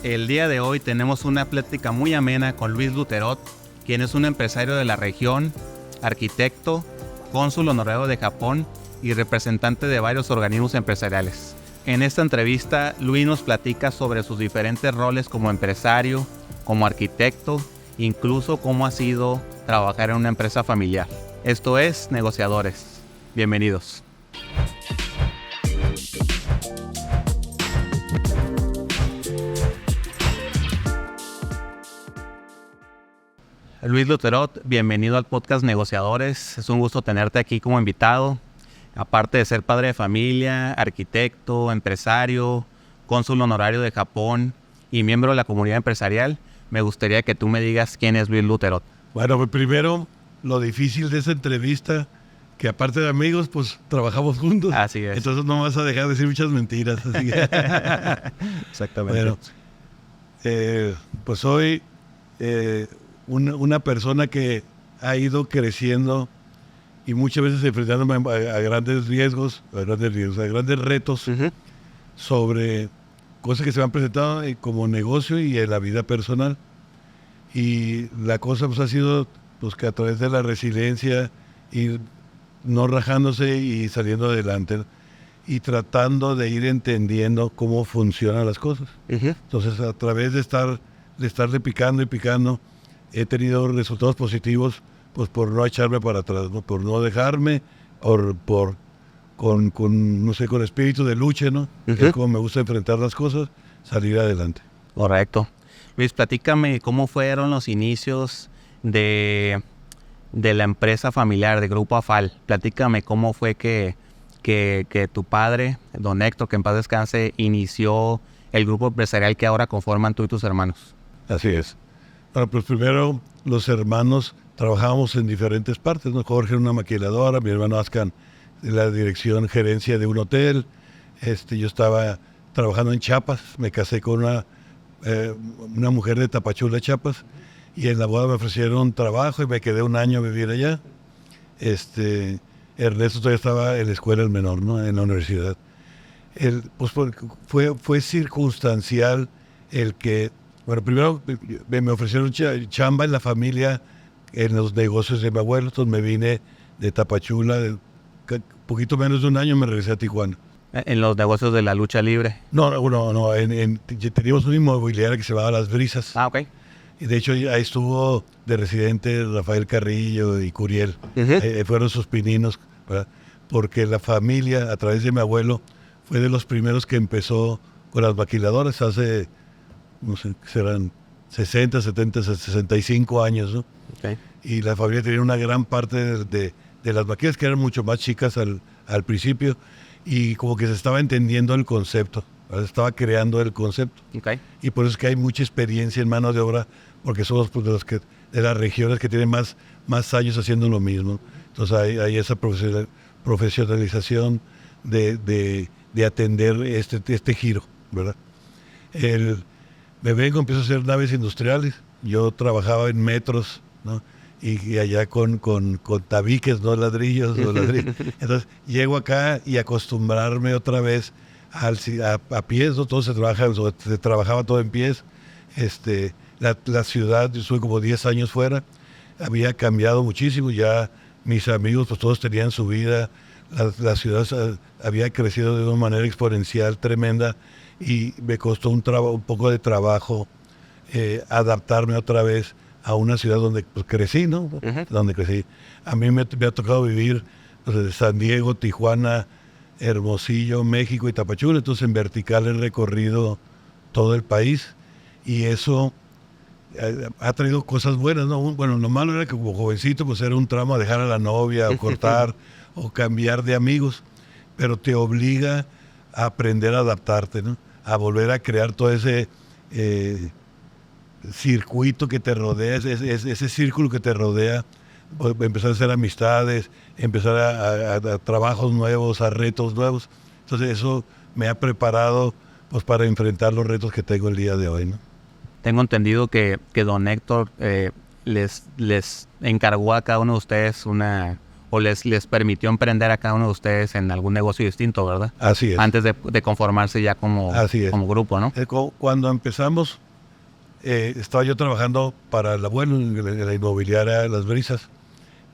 El día de hoy tenemos una plática muy amena con Luis Luterot, quien es un empresario de la región, arquitecto, cónsul honorario de Japón y representante de varios organismos empresariales. En esta entrevista, Luis nos platica sobre sus diferentes roles como empresario, como arquitecto, incluso cómo ha sido trabajar en una empresa familiar. Esto es Negociadores. Bienvenidos. Luis Luterot, bienvenido al podcast Negociadores. Es un gusto tenerte aquí como invitado. Aparte de ser padre de familia, arquitecto, empresario, cónsul honorario de Japón y miembro de la comunidad empresarial, me gustaría que tú me digas quién es Luis Luterot. Bueno, pues primero, lo difícil de esta entrevista, que aparte de amigos, pues trabajamos juntos. Así es. Entonces no vas a dejar de decir muchas mentiras. Así que Exactamente. Bueno, pues soy una persona que ha ido creciendo y muchas veces enfrentándome a grandes riesgos, a grandes retos sobre cosas que se me han presentado como negocio y en la vida personal. Y la cosa pues ha sido pues que a través de la resiliencia, ir no rajándose y saliendo adelante y tratando de ir entendiendo cómo funcionan las cosas. Entonces, a través de estarle picando y picando, he tenido resultados positivos, pues por no echarme para atrás, ¿no? Por no dejarme, con espíritu de lucha, ¿no? Que es como me gusta enfrentar las cosas, salir adelante. Correcto. Luis, platícame cómo fueron los inicios de la empresa familiar, de Grupo AFAL. Platícame cómo fue que tu padre, don Héctor, que en paz descanse, inició el grupo empresarial que ahora conforman tú y tus hermanos. Así es. Bueno, pues primero los hermanos trabajábamos en diferentes partes, ¿no? Jorge en una maquiladora, mi hermano Ascan en la dirección gerencia de un hotel. Yo estaba trabajando en Chiapas, me casé con una mujer de Tapachula, Chiapas, y en la boda me ofrecieron trabajo y me quedé un año a vivir allá. Ernesto todavía estaba en la escuela, el menor, ¿no? En la universidad. Pues fue circunstancial el que, bueno, primero me ofrecieron chamba en la familia, en los negocios de mi abuelo, entonces me vine de Tapachula, poquito menos de un año me regresé a Tijuana. En los negocios de la lucha libre. No, teníamos una inmobiliaria que se llamaba Las Brisas. Ah, ok. Y de hecho ahí estuvo de residente Rafael Carrillo y Curiel. Fueron sus pininos, ¿verdad? Porque la familia, a través de mi abuelo, fue de los primeros que empezó con las maquiladoras hace, no sé, serán 60, 70, 65 años, ¿no? Okay. Y la familia tenía una gran parte de las maquilas que eran mucho más chicas al principio, y como que se estaba entendiendo el concepto, ¿verdad? Estaba creando el concepto. Okay. Y por eso es que hay mucha experiencia en mano de obra, porque somos pues, de las regiones que tienen más años haciendo lo mismo. Entonces hay esa profesionalización de atender este giro, ¿verdad? Me empiezo a hacer naves industriales. Yo trabajaba en metros, ¿no? Y allá con tabiques, no ladrillos. Entonces llego acá y acostumbrarme otra vez a pies, ¿no? Todo se trabajaba todo en pies. La ciudad, yo estuve como 10 años fuera, había cambiado muchísimo. Ya mis amigos, pues todos tenían su vida. La ciudad había crecido de una manera exponencial tremenda, y me costó un poco de trabajo adaptarme otra vez a una ciudad donde pues, crecí, ¿no? Donde crecí. A mí me ha tocado vivir pues, de San Diego, Tijuana, Hermosillo, México y Tapachula. Entonces en vertical he recorrido todo el país, y eso ha traído cosas buenas, ¿no? Bueno, lo malo era que como jovencito pues era un tramo a dejar a la novia o cortar o cambiar de amigos, pero te obliga a aprender a adaptarte, ¿no? A volver a crear todo ese circuito que te rodea, ese círculo que te rodea, empezar a hacer amistades, empezar a trabajos nuevos, a retos nuevos. Entonces eso me ha preparado pues para enfrentar los retos que tengo el día de hoy, ¿no? Tengo entendido que don Héctor les encargó a cada uno de ustedes o les permitió emprender a cada uno de ustedes en algún negocio distinto, ¿verdad? Así es. Antes de conformarse ya como grupo, ¿no? Cuando empezamos, estaba yo trabajando para el abuelo en la inmobiliaria Las Brisas,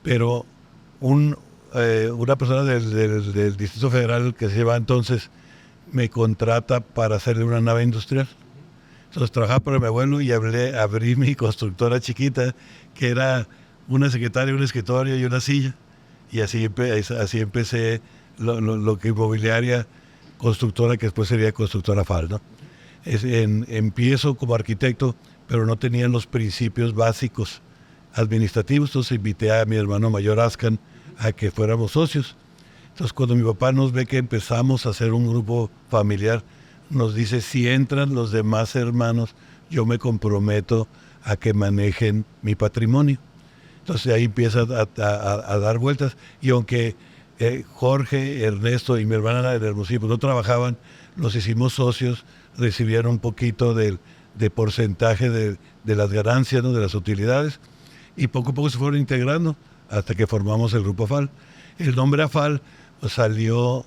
pero una persona del Distrito Federal que se lleva entonces me contrata para hacerle una nave industrial. Entonces trabajaba para mi abuelo y abrí mi constructora chiquita, que era una secretaria, un escritorio y una silla. Y así empecé lo que inmobiliaria constructora, que después sería constructora FAL, ¿no? Empiezo como arquitecto, pero no tenía los principios básicos administrativos. Entonces invité a mi hermano mayor Ascan a que fuéramos socios. Entonces cuando mi papá nos ve que empezamos a hacer un grupo familiar, nos dice, si entran los demás hermanos, yo me comprometo a que manejen mi patrimonio. Entonces ahí empieza a dar vueltas. Y aunque Jorge, Ernesto y mi hermana de Hermosillo no trabajaban, los hicimos socios, recibieron un poquito de porcentaje de las ganancias, ¿no? De las utilidades, y poco a poco se fueron integrando hasta que formamos el grupo AFAL. El nombre AFAL pues, salió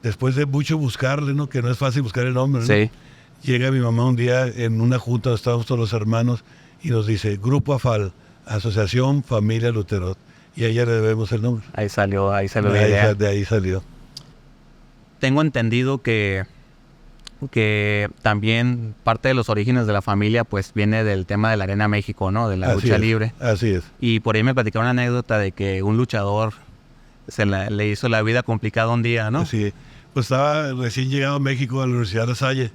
después de mucho buscarle, ¿no? Que no es fácil buscar el nombre, ¿no? Sí. Llega mi mamá un día en una junta donde estábamos todos los hermanos y nos dice, Grupo AFAL, Asociación Familia Luterot. Y a ella le debemos el nombre. Ahí salió la idea. De ahí salió. Tengo entendido que también parte de los orígenes de la familia pues viene del tema de la Arena México, ¿no? De la lucha libre. Así es. Y por ahí me platicaron una anécdota de que un luchador le hizo la vida complicada un día, ¿no? Sí. Pues estaba recién llegado a México a la Universidad de La Salle.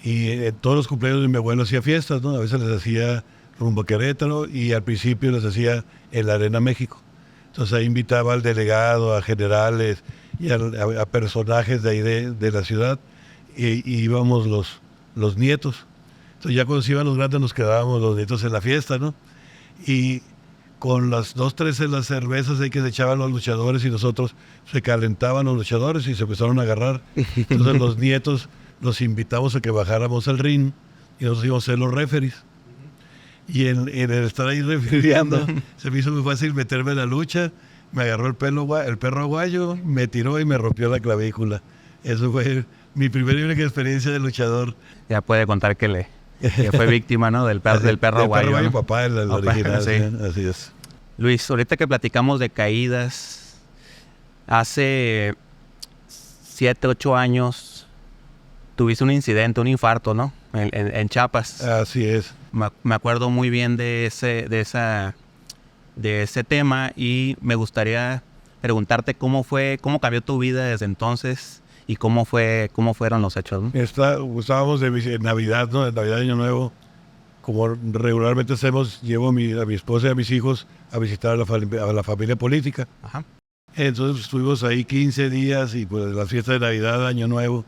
Y en todos los cumpleaños de mi abuelo hacía fiestas, ¿no? A veces les hacía rumbo a Querétaro y al principio les hacía en la Arena México. Entonces ahí invitaba al delegado, a generales y a personajes de ahí de la ciudad. Y íbamos los nietos. Entonces ya cuando se iban los grandes nos quedábamos los nietos en la fiesta, ¿no? Y con las 2, 3 de las cervezas ahí que se echaban los luchadores y nosotros, se calentaban los luchadores y se empezaron a agarrar. Entonces los nietos los invitamos a que bajáramos al ring y nosotros íbamos a ser los referees. Y en el estar ahí refiriendo, se me hizo muy fácil meterme en la lucha. Me agarró el perro aguayo, me tiró y me rompió la clavícula. Eso fue mi primera y única experiencia de luchador. Ya puede contar que fue víctima, ¿no? del perro aguayo. Perro aguayo, ¿no? papá, el original. Sí. Así es. Luis, ahorita que platicamos de caídas, hace 7, 8 años tuviste un incidente, un infarto, ¿no? En Chiapas. Así es. Me acuerdo muy bien de ese tema y me gustaría preguntarte cómo cambió tu vida desde entonces y cómo fueron los hechos, ¿no? Estábamos en Navidad, ¿no? En Navidad, Año Nuevo. Como regularmente hacemos, llevo a mi esposa y a mis hijos a visitar a la familia política. Ajá. Entonces estuvimos ahí 15 días y pues la fiesta de Navidad, Año Nuevo.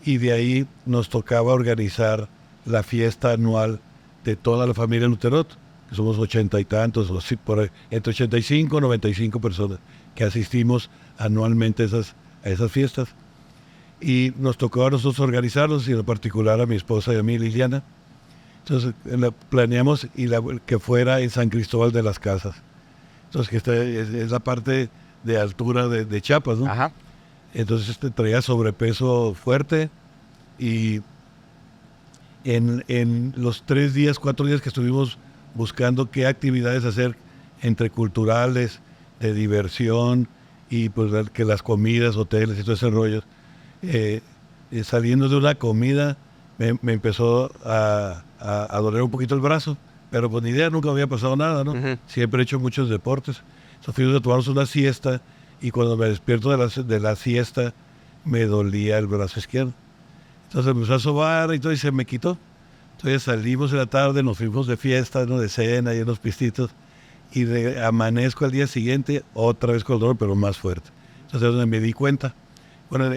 Y de ahí nos tocaba organizar la fiesta anual de toda la familia Luterot, que somos 80 y tantos, entre 85 y 95 personas que asistimos anualmente a esas fiestas. Y nos tocó a nosotros organizarlos, y en particular a mi esposa y a mí, Liliana. Entonces planeamos que fuera en San Cristóbal de las Casas. Entonces, que es la parte de altura de Chiapas, ¿no? Ajá. Entonces traía sobrepeso fuerte y en los 3 días, 4 días que estuvimos buscando qué actividades hacer entre culturales, de diversión y pues que las comidas, hoteles y todo ese rollo, saliendo de una comida me empezó a doler un poquito el brazo, pero pues ni idea, nunca me había pasado nada, ¿no? Uh-huh. Siempre he hecho muchos deportes. Entonces fuimos a tomarnos una siesta y cuando me despierto de la siesta me dolía el brazo izquierdo. Entonces me empezó a sobar y todo y se me quitó. Entonces salimos en la tarde, nos fuimos de fiesta, ¿no? De cena y en los pistitos, y amanezco al día siguiente otra vez con el dolor, pero más fuerte. Entonces es donde me di cuenta. Bueno,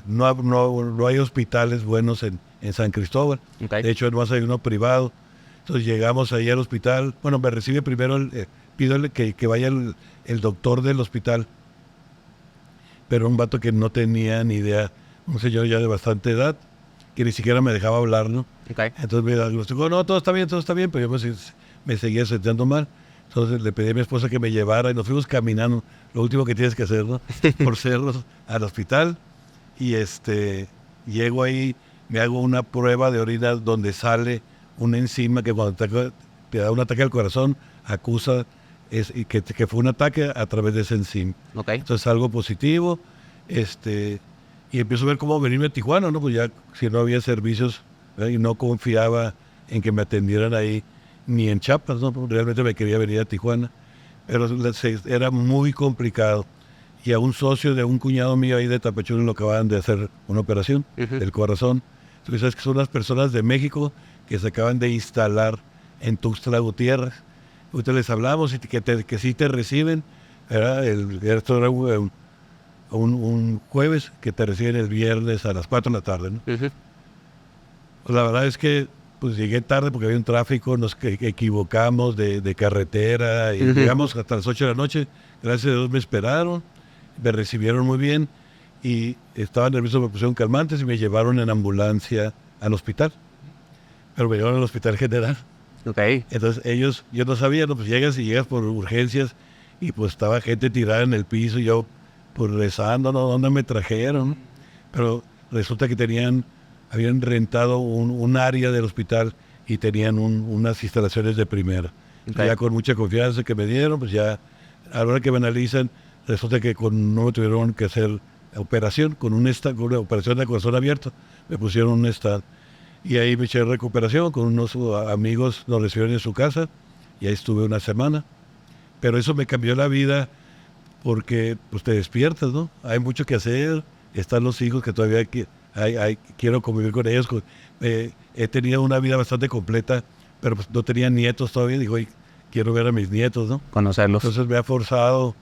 no hay hospitales buenos en San Cristóbal. Okay. De hecho, además hay uno privado. Entonces llegamos ahí al hospital. Bueno, me recibe primero, pido que vaya el doctor del hospital. Pero un vato que no tenía ni idea, un señor ya de bastante edad, que ni siquiera me dejaba hablar, ¿no? Okay. Entonces me diagnosticó, no, todo está bien, pero yo me seguía sintiendo mal. Entonces le pedí a mi esposa que me llevara y nos fuimos caminando, lo último que tienes que hacer, ¿no? Por cerros al hospital. Y llego ahí, me hago una prueba de orina donde sale una enzima que cuando te da un ataque al corazón, acusa que fue un ataque a través de esa enzima. Okay. Entonces algo positivo, y empiezo a ver cómo venirme a Tijuana, ¿no? Pues ya si no había servicios, ¿verdad? Y no confiaba en que me atendieran ahí, ni en Chiapas, ¿no? Realmente me quería venir a Tijuana, pero era muy complicado. Y a un socio de un cuñado mío ahí de Tapachula lo acababan de hacer una operación del corazón. Entonces, sabes que son las personas de México que se acaban de instalar en Tuxtla Gutiérrez. Ustedes les hablamos y que sí te reciben, ¿verdad? Esto era un jueves, que te reciben el viernes a las 4 de la tarde, ¿no? Pues la verdad es que pues llegué tarde porque había un tráfico, nos equivocamos de carretera y llegamos hasta las 8 de la noche. Gracias a Dios me esperaron, me recibieron muy bien y estaba nervioso, me pusieron calmantes y me llevaron en ambulancia al hospital. Pero me llevaron al hospital general. Okay. Entonces yo no sabía, ¿no? Pues llegas por urgencias y pues estaba gente tirada en el piso y yo pues rezando, ¿no? ¿Dónde me trajeron? Pero resulta que habían rentado un área del hospital y tenían unas instalaciones de primera. Okay. Ya con mucha confianza que me dieron, pues ya a la hora que me analizan, resulta que no me tuvieron que hacer operación, con una operación de corazón abierto, me pusieron un stent. Y ahí me eché recuperación, con unos amigos nos recibieron en su casa y ahí estuve una semana. Pero eso me cambió la vida porque pues te despiertas, ¿no? Hay mucho que hacer, están los hijos que todavía quiero convivir con ellos. He tenido una vida bastante completa, pero pues no tenía nietos todavía. Digo, quiero ver a mis nietos, ¿no? Conocerlos. Entonces me ha forzado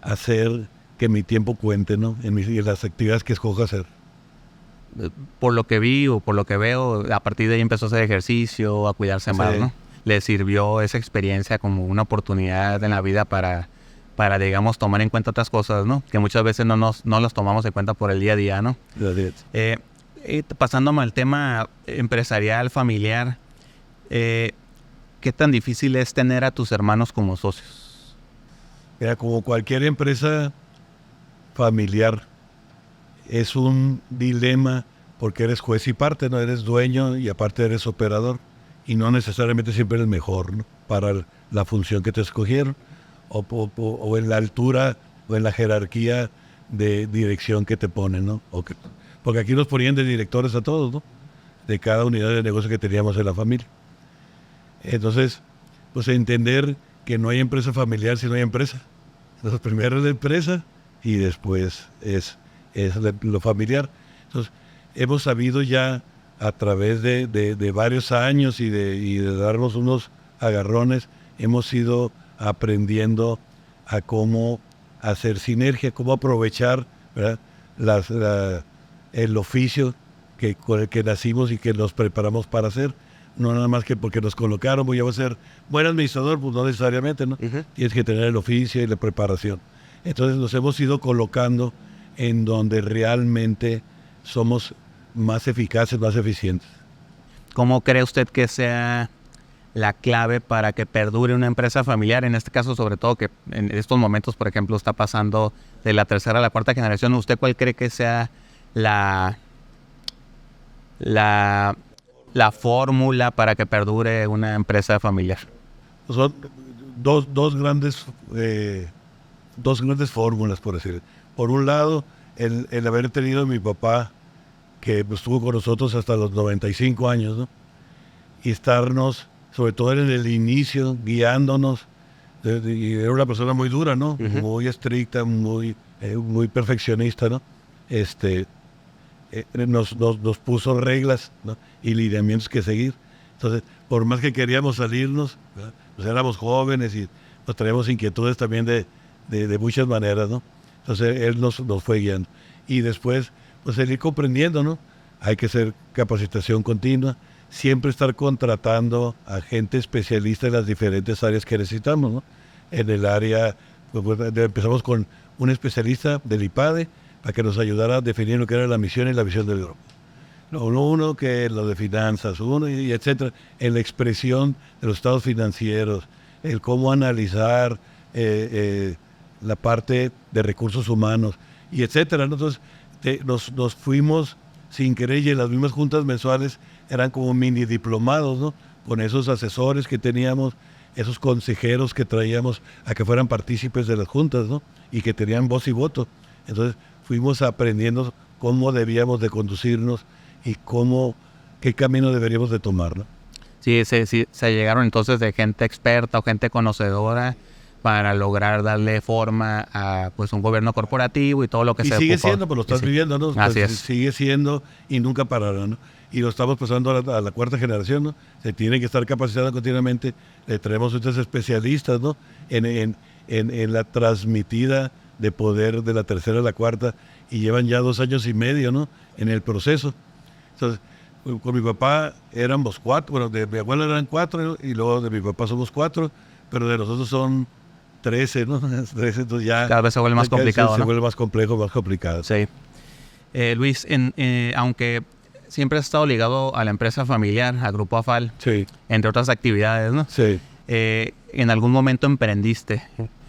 a hacer que mi tiempo cuente, ¿no? En las actividades que escojo hacer. Por lo que vi o por lo que veo, a partir de ahí empezó a hacer ejercicio, a cuidarse más, ¿no? Le sirvió esa experiencia como una oportunidad en la vida para digamos, tomar en cuenta otras cosas, ¿no? Que muchas veces no las tomamos en cuenta por el día a día, ¿no? Pasándome al tema empresarial, familiar, ¿qué tan difícil es tener a tus hermanos como socios? Mira, como cualquier empresa familiar, es un dilema porque eres juez y parte, ¿no? Eres dueño y aparte eres operador y no necesariamente siempre eres mejor, ¿no? Para la función que te escogieron o en la altura o en la jerarquía de dirección que te ponen, ¿no? Porque aquí nos ponían de directores a todos, ¿no? De cada unidad de negocio que teníamos en la familia. Entonces, pues entender que no hay empresa familiar si no hay empresa. Entonces, primero es la empresa y después es lo familiar. Entonces, hemos sabido ya a través de varios años y de darnos unos agarrones, hemos ido aprendiendo a cómo hacer sinergia, cómo aprovechar, ¿verdad? El oficio con el que nacimos y que nos preparamos para hacer. No nada más que porque nos colocaron, voy a ser buen administrador, pues no necesariamente, ¿no? Tienes que tener el oficio y la preparación. Entonces nos hemos ido colocando en donde realmente somos más eficaces, más eficientes. ¿Cómo cree usted que sea la clave para que perdure una empresa familiar? En este caso, sobre todo, que en estos momentos, por ejemplo, está pasando de la tercera a la cuarta generación. ¿Usted cuál cree que sea la fórmula para que perdure una empresa familiar? Son dos grandes fórmulas, por decir. Por un lado, el haber tenido a mi papá, que pues, estuvo con nosotros hasta los 95 años, ¿no? Y estarnos, sobre todo en el inicio, guiándonos. Y era una persona muy dura, ¿no? Muy estricta, muy perfeccionista, ¿no? Nos puso reglas, ¿no? Y lineamientos que seguir. Entonces, por más que queríamos salirnos, ¿verdad? Pues éramos jóvenes y nos traíamos inquietudes también de muchas maneras, ¿no? Entonces, él nos fue guiando. Y después, pues, el ir comprendiendo, ¿no? Hay que hacer capacitación continua, siempre estar contratando a gente especialista en las diferentes áreas que necesitamos, ¿no? En el área, pues, empezamos con un especialista del IPADE para que nos ayudara a definir lo que era la misión y la visión del grupo. Uno que lo de finanzas, y etcétera, en la expresión de los estados financieros, el cómo analizar la parte de recursos humanos y etcétera, ¿no? Entonces nos fuimos sin querer, y en las mismas juntas mensuales eran como mini diplomados, ¿no? Con esos asesores que teníamos, esos consejeros que traíamos a que fueran partícipes de las juntas, ¿no? Y que tenían voz y voto. Entonces fuimos aprendiendo cómo debíamos de conducirnos y qué camino deberíamos de tomar, ¿no? Sí, se llegaron entonces de gente experta o gente conocedora para lograr darle forma a pues un gobierno corporativo y todo lo que y se sigue ocupó. siendo, pues lo estás viviendo, ¿no? Así Pues, es. sigue siendo y nunca parará, ¿no? Y lo estamos pasando a la cuarta generación, ¿no? Se tiene que estar capacitando continuamente. Le traemos estos especialistas, ¿no? En la transmitida de poder de la tercera a la cuarta, y llevan ya 2 años y medio, ¿no? En el proceso. Entonces, con mi papá éramos 4, bueno, de mi abuela eran 4, y luego de mi papá somos 4, pero de nosotros son 13, ¿no? 13, entonces ya... Cada vez se vuelve más complicado, se ¿no? vuelve más complejo, más complicado. Sí. Luis, aunque siempre has estado ligado a la empresa familiar, a Grupo AFAL, Sí. entre otras actividades, ¿no? Sí. En algún momento emprendiste.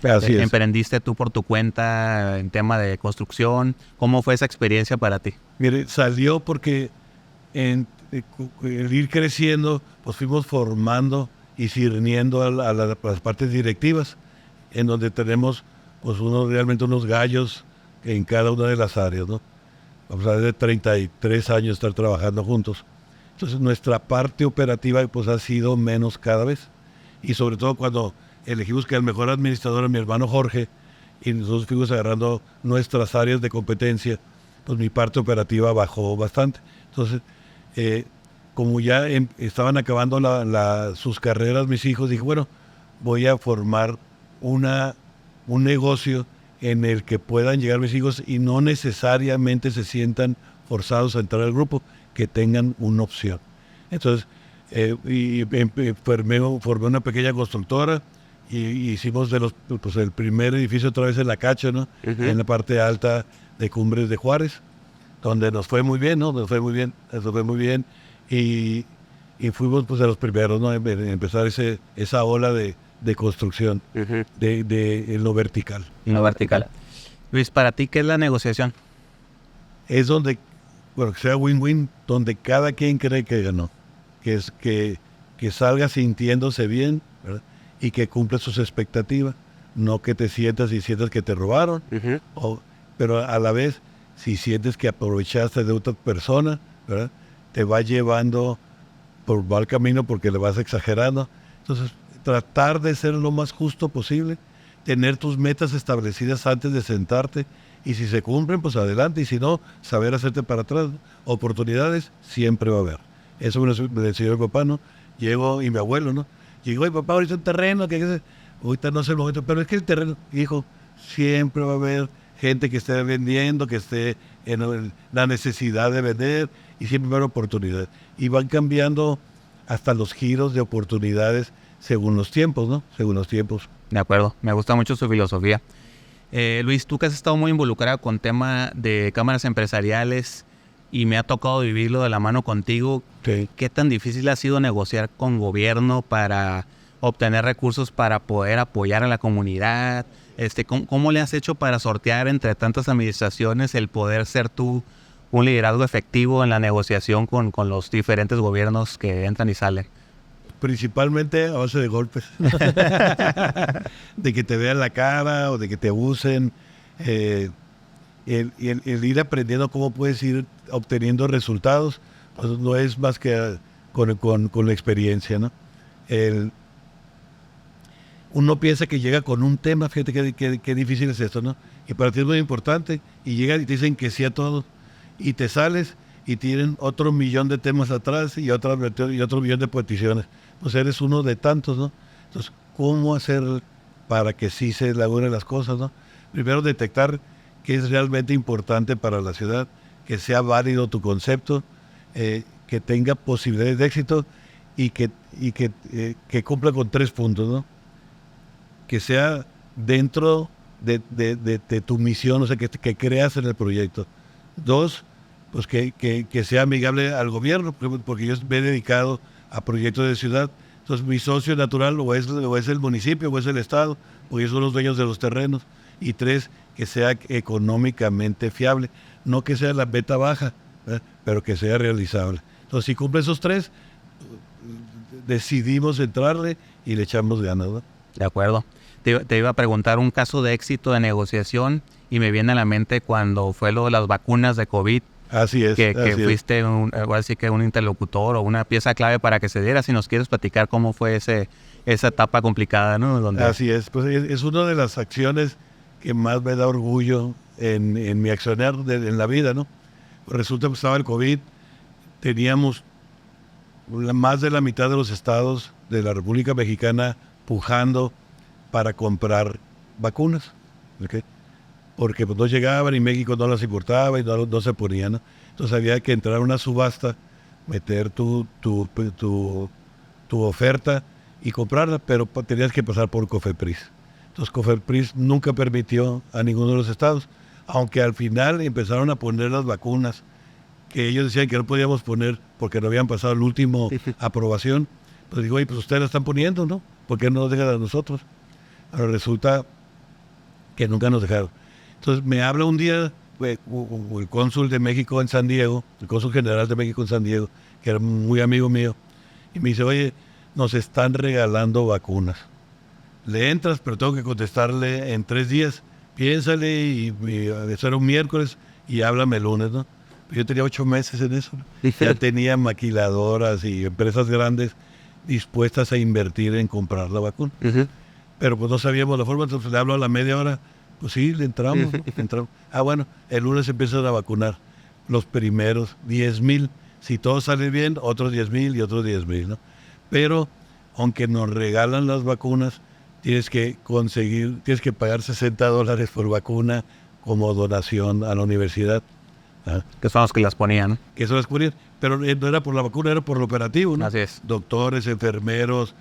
Así es. Emprendiste tú por tu cuenta en tema de construcción. ¿Cómo fue esa experiencia para ti? Mire, salió porque el ir creciendo, pues fuimos formando y sirviendo a las partes directivas, en donde tenemos pues realmente unos gallos en cada una de las áreas, ¿no? Vamos a ver, de 33 años estar trabajando juntos. Entonces nuestra parte operativa pues ha sido menos cada vez. Y sobre todo cuando elegimos que el mejor administrador era mi hermano Jorge, y nosotros fuimos agarrando nuestras áreas de competencia, pues mi parte operativa bajó bastante. Entonces, como ya estaban acabando sus carreras mis hijos, dije, bueno, voy a formar un negocio en el que puedan llegar mis hijos y no necesariamente se sientan forzados a entrar al grupo, que tengan una opción. Entonces, formé una pequeña constructora y hicimos el primer edificio otra vez en La Cacha, ¿no? En la parte alta de Cumbres de Juárez, donde nos fue muy bien, ¿no? Nos fue muy bien y fuimos pues de los primeros, ¿no? En empezar esa ola de construcción en lo vertical. En lo vertical. Luis, para ti, ¿qué es la negociación? Es donde, bueno, que sea win-win, donde cada quien cree que ganó, que salga sintiéndose bien, ¿verdad? Y que cumpla sus expectativas, no que te sientas y sientas que te robaron, pero a la vez, si sientes que aprovechaste de otra persona, ¿verdad? Te va llevando por mal camino porque le vas exagerando. Entonces, tratar de ser lo más justo posible, tener tus metas establecidas antes de sentarte, y si se cumplen, pues adelante, y si no, saber hacerte para atrás, ¿no? Oportunidades siempre va a haber. Eso me lo enseñó mi papá, ¿no? Llegó, y mi abuelo, ¿no? Llegó, y papá, ahorita un terreno, ahorita no es el momento, pero es que el terreno, hijo, siempre va a haber gente que esté vendiendo, que esté en la necesidad de vender, y siempre va a haber oportunidades. Y van cambiando hasta los giros de oportunidades según los tiempos, ¿no? Según los tiempos. De acuerdo, me gusta mucho su filosofía. Luis, tú que has estado muy involucrado con tema de cámaras empresariales y me ha tocado vivirlo de la mano contigo, Sí. ¿qué tan difícil ha sido negociar con gobierno para obtener recursos para poder apoyar a la comunidad? ¿Cómo le has hecho para sortear entre tantas administraciones el poder ser tú un liderazgo efectivo en la negociación con los diferentes gobiernos que entran y salen? Principalmente a base de golpes. De que te vean la cara o de que te abusen. El ir aprendiendo cómo puedes ir obteniendo resultados, pues no es más que con la experiencia, ¿no? Uno piensa que llega con un tema, fíjate qué difícil es esto, ¿no? Y para ti es muy importante, y llegan y te dicen que sí a todo, y te sales y tienen otro millón de temas atrás y otro millón de peticiones. Pues eres uno de tantos, ¿no? Entonces, ¿cómo hacer para que sí se logren las cosas, ¿no? Primero, detectar qué es realmente importante para la ciudad, que sea válido tu concepto, que tenga posibilidades de éxito y que cumpla con 3 puntos, ¿no? Que sea dentro de tu misión, o sea, que creas en el proyecto. 2, pues que sea amigable al gobierno, porque yo me he dedicado a proyectos de ciudad Entonces mi socio natural o es el municipio o es el Estado, porque ellos son los dueños de los terrenos. Y 3, que sea económicamente fiable, no que sea la beta baja, ¿verdad? Pero que sea realizable. Entonces si cumple esos 3, decidimos entrarle y le echamos ganas, ¿no? De acuerdo. Te iba a preguntar un caso de éxito de negociación y me viene a la mente cuando fue lo de las vacunas de COVID. Así es. Que fuiste así que un interlocutor o una pieza clave para que se diera. Si nos quieres platicar cómo fue esa etapa complicada, ¿no? Así es. Pues es una de las acciones que más me da orgullo en mi accionar en la vida, ¿no? Pues resulta que estaba el COVID, teníamos más de la mitad de los estados de la República Mexicana pujando para comprar vacunas, ¿okay? Porque pues no llegaban y México no las importaba y no se ponían, ¿no? Entonces había que entrar a una subasta, meter tu oferta y comprarla, pero tenías que pasar por COFEPRIS. Entonces COFEPRIS nunca permitió a ninguno de los estados, aunque al final empezaron a poner las vacunas que ellos decían que no podíamos poner porque no habían pasado el último aprobación. Pues digo, oye, pues ustedes la están poniendo, ¿no? ¿Por qué no nos dejan a nosotros? Ahora resulta que nunca nos dejaron. Entonces me habla un día el cónsul de México en San Diego, el cónsul general de México en San Diego, que era muy amigo mío, y me dice, oye, nos están regalando vacunas. Le entras, pero tengo que contestarle en 3 días. Piénsale y eso era un miércoles y háblame el lunes, ¿no? Yo tenía 8 meses en eso, ¿no? Ya tenía maquiladoras y empresas grandes dispuestas a invertir en comprar la vacuna. Pero pues no sabíamos la forma, entonces le hablo a la media hora. Pues sí, le entramos, ¿no? Entramos. Bueno, el lunes empiezan a vacunar los primeros 10,000. Si todo sale bien, otros 10,000 y otros 10,000, ¿no? Pero, aunque nos regalan las vacunas, tienes que pagar $60 por vacuna como donación a la universidad. ¿Ah? Que son los que las ponían, ¿no? Que eso las ponían, pero no era por la vacuna, era por lo operativo, ¿no? Así es. Doctores, enfermeros,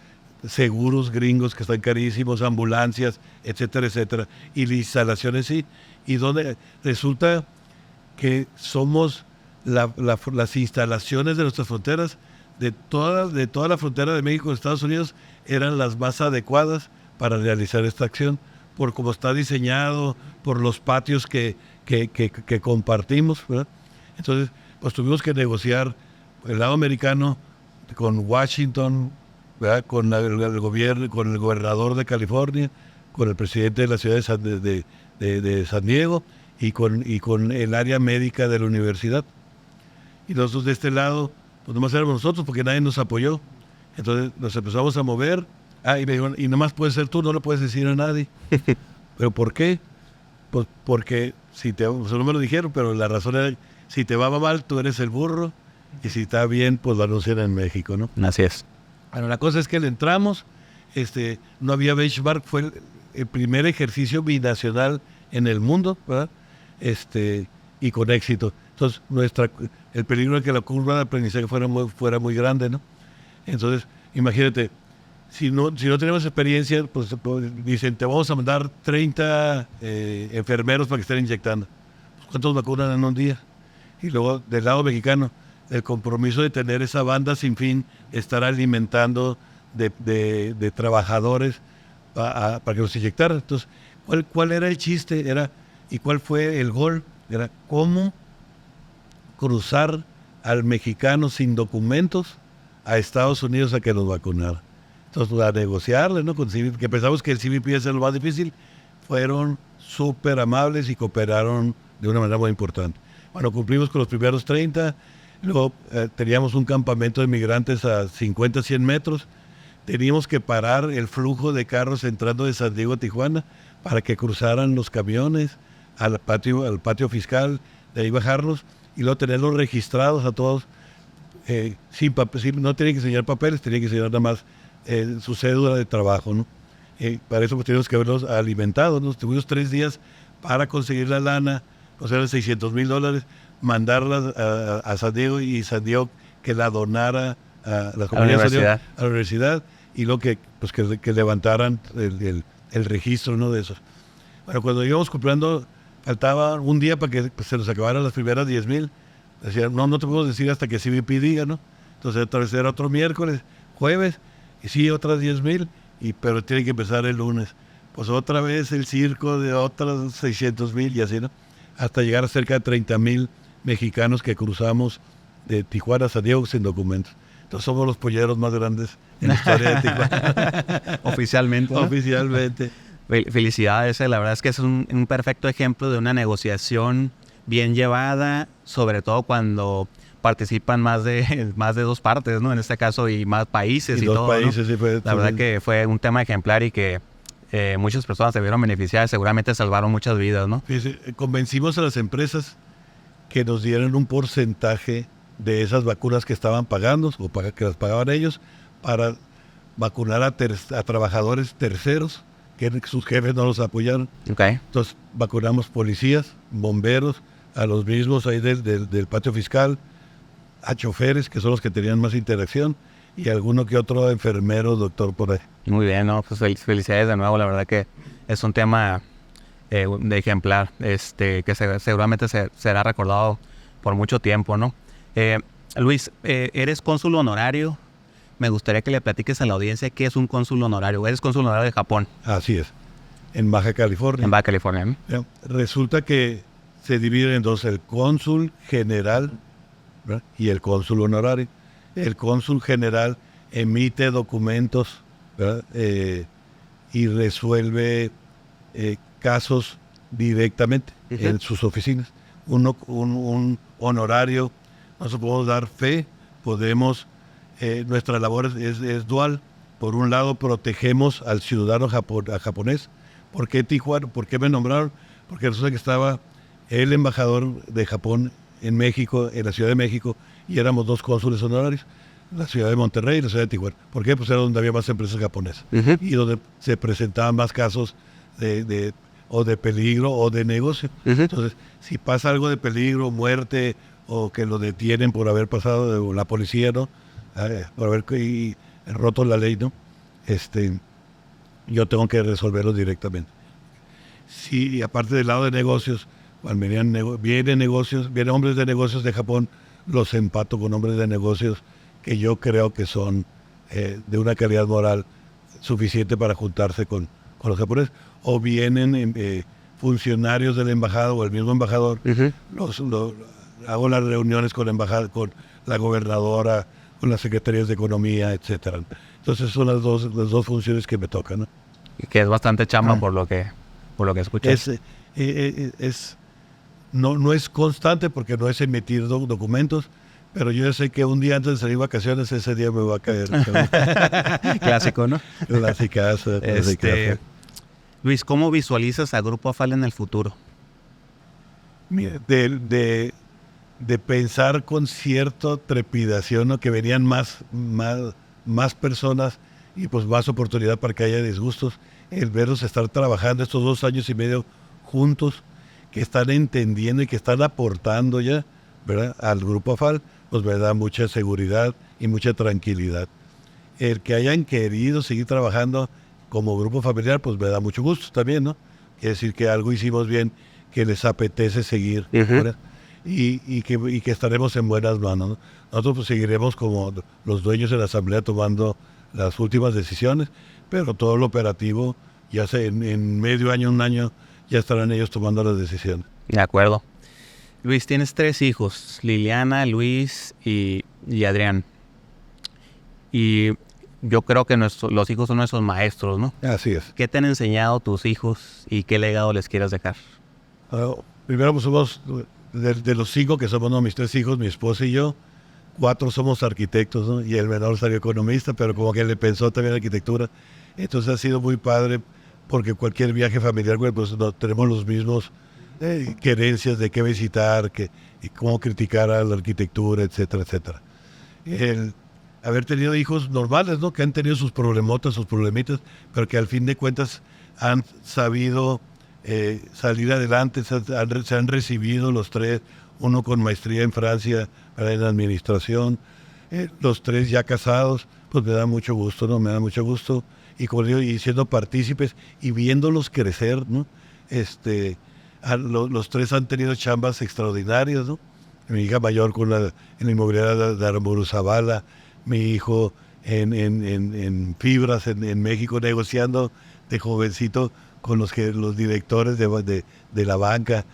seguros gringos que están carísimos, ambulancias, etcétera, etcétera. Y las instalaciones sí. Y donde resulta que somos las instalaciones de nuestras fronteras, de toda la frontera de México y Estados Unidos, eran las más adecuadas para realizar esta acción, por cómo está diseñado, por los patios que compartimos, ¿verdad? Entonces, pues tuvimos que negociar el lado americano con Washington, ¿verdad? Con el gobierno, con el gobernador de California, con el presidente de la ciudad de San Diego y con el área médica de la universidad. Y nosotros de este lado, pues nomás éramos nosotros porque nadie nos apoyó. Entonces nos empezamos a mover. Y me dijeron, y nomás puedes ser tú, no le puedes decir a nadie. ¿Pero por qué? Pues porque, no me lo dijeron, pero la razón era, si te va mal, tú eres el burro, y si está bien, pues lo anuncian en México, ¿no? Así es. Bueno, la cosa es que le entramos, no había benchmark, fue el primer ejercicio binacional en el mundo, ¿verdad? Y con éxito. Entonces, el peligro de que la curva de aprendizaje fuera muy grande, ¿no? Entonces, imagínate, si no tenemos experiencia, pues dicen, te vamos a mandar 30 enfermeros para que estén inyectando. Pues, ¿cuántos vacunan en un día? Y luego, del lado mexicano, el compromiso de tener esa banda sin fin, estar alimentando de trabajadores para que los inyectaran. Entonces, ¿cuál era el chiste? ¿Y cuál fue el gol? Era cómo cruzar al mexicano sin documentos a Estados Unidos a que los vacunara. Entonces, a negociarle, ¿no? Con CBP, que pensamos que el CBP iba a ser lo más difícil, fueron súper amables y cooperaron de una manera muy importante. Bueno, cumplimos con los primeros 30, luego teníamos un campamento de migrantes a 50, 100 metros, teníamos que parar el flujo de carros entrando de San Diego a Tijuana para que cruzaran los camiones al patio fiscal, de ahí bajarlos y luego tenerlos registrados a todos, no tenían que enseñar papeles, tenían que enseñar nada más su cédula de trabajo, ¿no? Para eso pues teníamos que haberlos alimentado, ¿no? Tuvimos 3 días para conseguir la lana, o sea, $600,000, mandarla a San Diego y San Diego que la donara a la comunidad de San Diego, a la universidad, y luego que levantaran el registro, ¿no? De eso. Bueno, cuando íbamos comprando, faltaba un día para que se nos acabaran las primeras 10,000. Decían, no te podemos decir hasta que CBP diga, ¿no? Entonces otra vez era otro miércoles, jueves, Y sí, otras 10,000, pero tiene que empezar el lunes. Pues otra vez el circo de otras 600,000 y así, ¿no? Hasta llegar a cerca de 30,000 mexicanos que cruzamos de Tijuana a San Diego sin documentos. Entonces somos los polleros más grandes en la historia de Tijuana. Oficialmente, ¿no? Oficialmente. Felicidades, la verdad es que es un perfecto ejemplo de una negociación bien llevada, sobre todo cuando participan más de dos partes, ¿no? En este caso, y más países y dos todo, países, ¿no? sí, fue, la verdad que fue un tema ejemplar y que muchas personas se vieron beneficiadas, seguramente salvaron muchas vidas, ¿no? Fíjese, convencimos a las empresas que nos dieran un porcentaje de esas vacunas que estaban pagando, o que las pagaban ellos, para vacunar a trabajadores terceros, que sus jefes no los apoyaron. Okay. Entonces vacunamos policías, bomberos, a los mismos ahí del patio fiscal, a choferes, que son los que tenían más interacción, y alguno que otro enfermero, doctor por ahí. Muy bien, ¿no? Pues felicidades de nuevo, la verdad que es un tema de ejemplar, que seguramente será recordado por mucho tiempo, ¿no? Luis, eres cónsul honorario. Me gustaría que le platiques a la audiencia qué es un cónsul honorario. Eres cónsul honorario de Japón. Así es, en Baja California. En Baja California, ¿no? Resulta que se divide en dos, el cónsul general, ¿verdad?, y el cónsul honorario. El cónsul general emite documentos, ¿verdad?, y resuelve casos directamente en sus oficinas. Un honorario, nosotros podemos dar fe, nuestra labor es dual. Por un lado, protegemos al ciudadano japonés. ¿Por qué Tijuana? ¿Por qué me nombraron? Porque resulta que estaba el embajador de Japón en México, en la Ciudad de México, y éramos dos cónsules honorarios, la ciudad de Monterrey y la ciudad de Tijuana. ¿Por qué? Pues era donde había más empresas japonesas y donde se presentaban más casos de peligro o de negocio. Entonces, si pasa algo de peligro, muerte, o que lo detienen por haber pasado, la policía, ¿no?, por haber roto la ley, ¿no?, yo tengo que resolverlo directamente. Sí, y aparte del lado de negocios, cuando vienen hombres de negocios de Japón, los empato con hombres de negocios que yo creo que son de una calidad moral suficiente para juntarse con los japoneses. O vienen funcionarios de la embajada o el mismo embajador, hago las reuniones con la gobernadora, con las secretarías de economía, etcétera. Entonces son las dos funciones que me tocan, ¿no? Y que es bastante chamba por lo que escuchas. No es constante porque no es emitir documentos, pero yo sé que un día antes de salir de vacaciones, ese día me va a caer. Clásico, ¿no? Clasicazo. Luis, ¿cómo visualizas a Grupo AFAL en el futuro? Mira, de pensar con cierta trepidación, ¿no?, que venían más personas y pues más oportunidad para que haya disgustos. El verlos estar trabajando estos 2 años y medio juntos, que están entendiendo y que están aportando ya, ¿verdad?, al Grupo AFAL, pues me da mucha seguridad y mucha tranquilidad. El que hayan querido seguir trabajando como grupo familiar, pues me da mucho gusto también, ¿no? Quiere decir que algo hicimos bien, que les apetece seguir, ¿verdad? Y que estaremos en buenas manos, ¿no? Nosotros pues seguiremos como los dueños de la asamblea tomando las últimas decisiones, pero todo lo operativo, ya sea en medio año, un año, ya estarán ellos tomando las decisiones. De acuerdo. Luis, tienes 3 hijos, Liliana, Luis y Adrián. Y yo creo que los hijos son nuestros maestros, ¿no? Así es. ¿Qué te han enseñado tus hijos y qué legado les quieres dejar? Primero, pues somos, de los 5 que somos, ¿no?, mis 3 hijos, mi esposa y yo, 4 somos arquitectos, ¿no?, y el menor salió economista, pero como que le pensó también arquitectura. Entonces ha sido muy padre, porque cualquier viaje familiar, pues tenemos los mismos querencias de qué visitar, y cómo criticar a la arquitectura, etcétera, etcétera. El haber tenido hijos normales, ¿no?, que han tenido sus problemotas, sus problemitas, pero que al fin de cuentas han sabido salir adelante, se han recibido los 3, uno con maestría en Francia en administración, los 3 ya casados, pues me da mucho gusto, ¿no? Me da mucho gusto. Y como digo, y siendo partícipes y viéndolos crecer, ¿no? Los 3 han tenido chambas extraordinarias, ¿no? Mi hija mayor en la inmobiliaria de Aramburu Zavala, mi hijo en fibras en México, negociando de jovencito con los directores de la banca.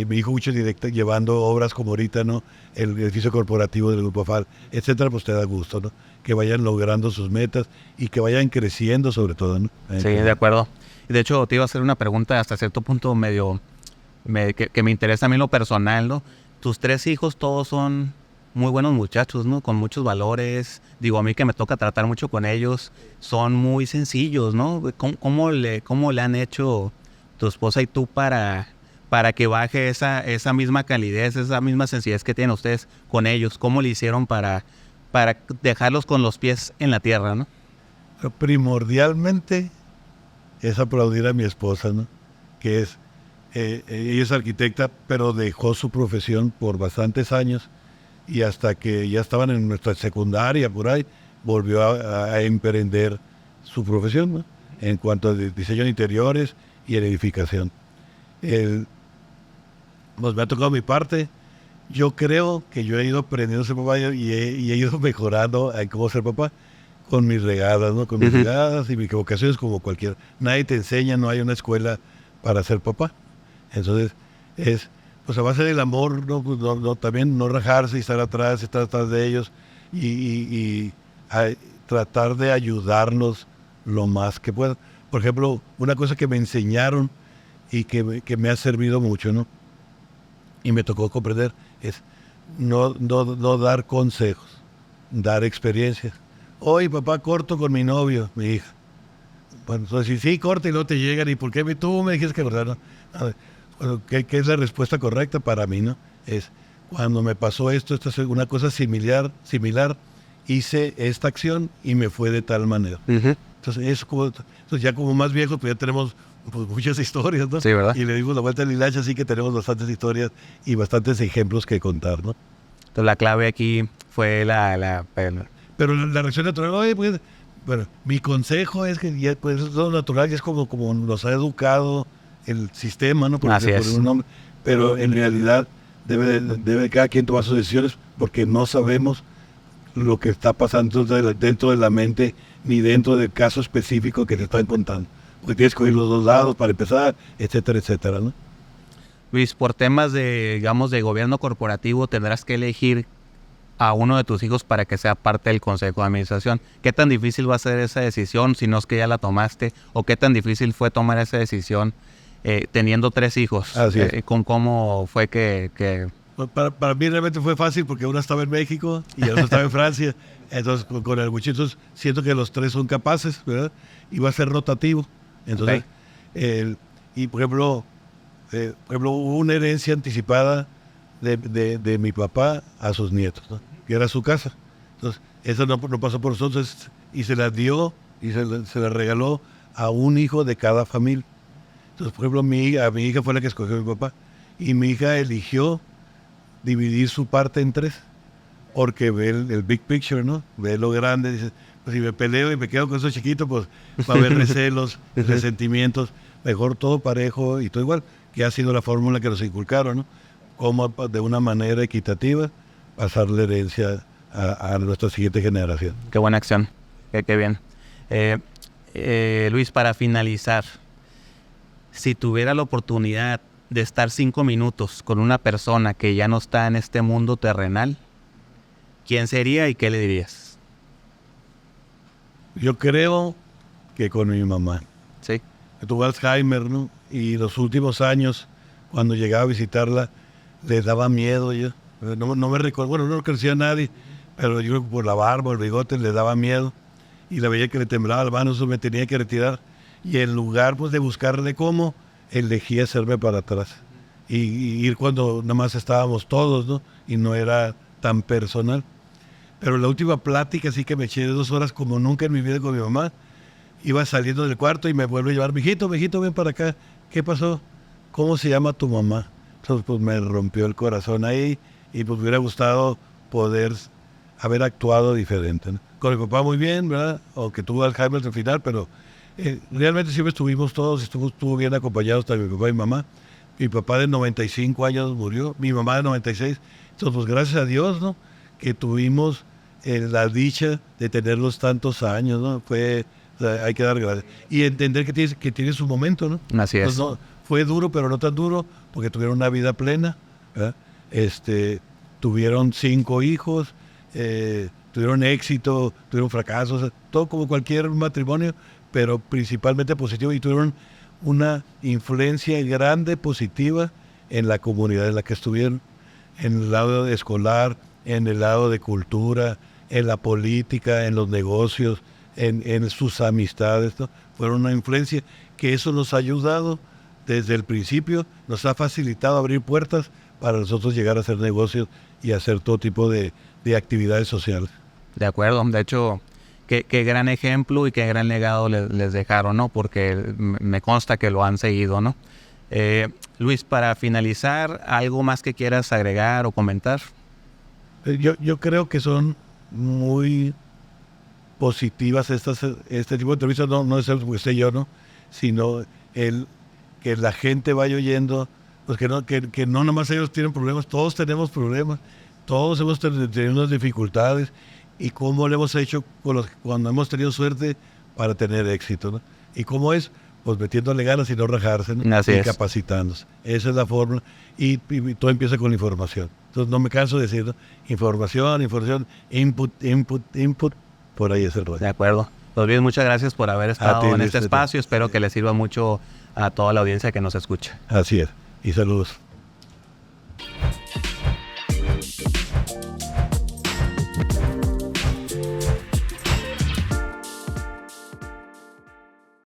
Mi hijo mucho directo, llevando obras como ahorita, ¿no? El edificio corporativo del Grupo AFAL, etcétera, pues te da gusto, ¿no? Que vayan logrando sus metas y que vayan creciendo sobre todo, ¿no? Sí, de acuerdo. Y de hecho, te iba a hacer una pregunta hasta cierto punto que me interesa a mí en lo personal, ¿no? Tus 3 hijos todos son muy buenos muchachos, ¿no? Con muchos valores. Digo, a mí que me toca tratar mucho con ellos, son muy sencillos, ¿no? ¿Cómo le han hecho tu esposa y tú para que baje esa misma calidez, esa misma sencillez que tienen ustedes con ellos? ¿Cómo le hicieron para dejarlos con los pies en la tierra, ¿no? Primordialmente es aplaudir a mi esposa, ¿no? Que ella es arquitecta, pero dejó su profesión por bastantes años y hasta que ya estaban en nuestra secundaria, por ahí, volvió a emprender su profesión, ¿no? En cuanto a diseño de interiores y en edificación. Pues me ha tocado mi parte. Yo creo que yo he ido aprendiendo a ser papá y he ido mejorando en cómo ser papá con mis regadas, ¿no? Con mis regadas y mis equivocaciones como cualquier. Nadie te enseña, no hay una escuela para ser papá. Entonces, pues a base del amor, ¿no? Pues también no rajarse y estar atrás de ellos y tratar de ayudarlos lo más que pueda. Por ejemplo, una cosa que me enseñaron y que me ha servido mucho, ¿no? Y me tocó comprender, es no dar consejos, dar experiencias. Hoy papá corto con mi novio, mi hija. Bueno, entonces sí, corta y no te llegan. ¿Y por qué tú me dijiste que cortar? ¿No? Bueno, ¿qué es la respuesta correcta para mí, no? Es cuando me pasó esto es una cosa similar, hice esta acción y me fue de tal manera. Entonces ya como más viejos, pues ya tenemos pues muchas historias, ¿no? Sí, ¿verdad? Y le dimos la vuelta al hilacha, así que tenemos bastantes historias y bastantes ejemplos que contar, ¿no? Entonces la clave aquí fue Pero la reacción natural, oye, pues, bueno, mi consejo es que ya, pues, es todo natural, y es como nos ha educado el sistema, ¿no? Así es. Un nombre. Pero en realidad debe cada quien tomar sus decisiones porque no sabemos lo que está pasando dentro de la mente ni dentro del caso específico que te están contando. Porque tienes que oír los dos lados para empezar, etcétera, etcétera, ¿no? Luis, por temas de gobierno corporativo, tendrás que elegir a uno de tus hijos para que sea parte del consejo de administración. ¿Qué tan difícil va a ser esa decisión si no es que ya la tomaste? ¿O qué tan difícil fue tomar esa decisión teniendo 3 hijos? Así es. ¿Cómo fue que... Para mí realmente fue fácil porque uno estaba en México y el otro estaba en Francia. Entonces con el muchacho siento que los 3 son capaces, ¿verdad? Y va a ser rotativo. Entonces, y por ejemplo, hubo una herencia anticipada de mi papá a sus nietos, ¿no? Que era su casa. Entonces, eso no pasó por nosotros y se la dio y se la regaló a un hijo de cada familia. Entonces, por ejemplo, a mi hija fue la que escogió a mi papá y mi hija eligió dividir su parte en 3 porque ve el big picture, ¿no? Ve lo grande, dice, pues si me peleo y me quedo con eso chiquito, pues va a haber recelos, resentimientos, mejor todo parejo y todo igual, que ha sido la fórmula que nos inculcaron, ¿no? Cómo de una manera equitativa pasar la herencia a nuestra siguiente generación. Qué buena acción, qué bien. Luis, para finalizar, si tuviera la oportunidad de estar 5 minutos con una persona que ya no está en este mundo terrenal, ¿quién sería y qué le dirías? Yo creo que con mi mamá. Sí. Tuvo Alzheimer, ¿no? Y los últimos años, cuando llegaba a visitarla, le daba miedo yo. No me recuerdo, bueno, no lo conocía a nadie, pero yo por la barba, el bigote, le daba miedo. Y la veía que le temblaba la mano, eso me tenía que retirar. Y en lugar pues de buscarle cómo, elegí hacerme para atrás. Y ir cuando nada más estábamos todos, ¿no? Y no era tan personal. Pero la última plática sí que me eché de 2 horas como nunca en mi vida con mi mamá. Iba saliendo del cuarto y me vuelve a llevar, mijito, ven para acá. ¿Qué pasó? ¿Cómo se llama tu mamá? Entonces pues me rompió el corazón ahí y pues me hubiera gustado poder haber actuado diferente, ¿no? Con mi papá muy bien, ¿verdad? Aunque tuvo Alzheimer al final, pero realmente siempre estuvimos todos, estuvo bien acompañados también mi papá y mi mamá. Mi papá de 95 años murió, mi mamá de 96. Entonces pues gracias a Dios, ¿no? Que tuvimos la dicha de tenerlos tantos años, ¿no? O sea, hay que dar gracias. Y entender que tiene su momento, ¿no? Así es. Pues no, fue duro, pero no tan duro, porque tuvieron una vida plena, ¿verdad? Tuvieron 5 hijos, tuvieron éxito, tuvieron fracasos, todo como cualquier matrimonio, pero principalmente positivo, y tuvieron una influencia grande positiva en la comunidad en la que estuvieron, en el lado escolar, en el lado de cultura, en la política, en los negocios, en sus amistades, ¿no? Fueron una influencia que eso nos ha ayudado desde el principio, nos ha facilitado abrir puertas para nosotros llegar a hacer negocios y hacer todo tipo de actividades sociales. De acuerdo, de hecho, qué gran ejemplo y qué gran legado les dejaron, ¿no? Porque me consta que lo han seguido, ¿no? Luis, para finalizar, ¿algo más que quieras agregar o comentar? Yo creo que son muy positivas este tipo de entrevistas, no es el que esté yo, ¿no? Sino que la gente vaya oyendo, pues que no nomás ellos tienen problemas, todos tenemos problemas, todos hemos tenido unas dificultades, y cómo lo hemos hecho cuando hemos tenido suerte para tener éxito, ¿no? Y cómo es, pues metiéndole ganas y no rajarse, ¿no? Así y es. capacitándose. Esa es la fórmula, y todo empieza con la información. Entonces no me canso de decir, ¿no? Información, input, por ahí es el rollo. De acuerdo. Pues bien, muchas gracias por haber estado en este espacio. Espero que les sirva mucho a toda la audiencia que nos escucha. Así es. Y saludos.